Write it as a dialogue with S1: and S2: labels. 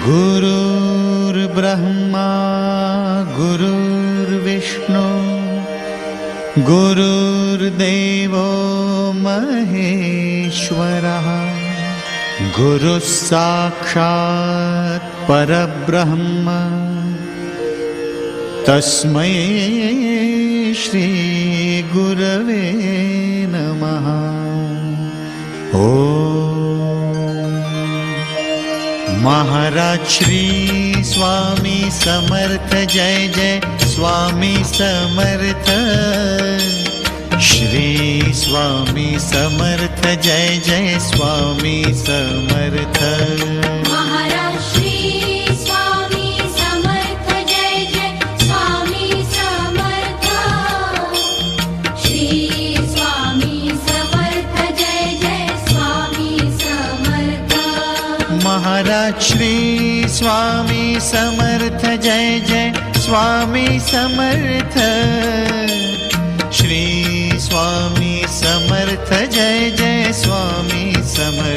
S1: गुरुर्ब्रह्मा गुरुर्विष्णु गुरुर्देवो महेश्वरः गुरुः साक्षात् परब्रह्म तस्मै श्री गुरवे नमः। महाराज श्री स्वामी समर्थ जय जय स्वामी समर्थ। श्री स्वामी समर्थ जय जय स्वामी समर्थ।
S2: महाराज श्री स्वामी समर्थ जय जय स्वामी समर्थ। श्री स्वामी समर्थ जय जय स्वामी समर्थ।
S1: महाराज श्री स्वामी समर्थ जय जय स्वामी समर्थ। श्री स्वामी समर्थ जय जय स्वामी समर्थ।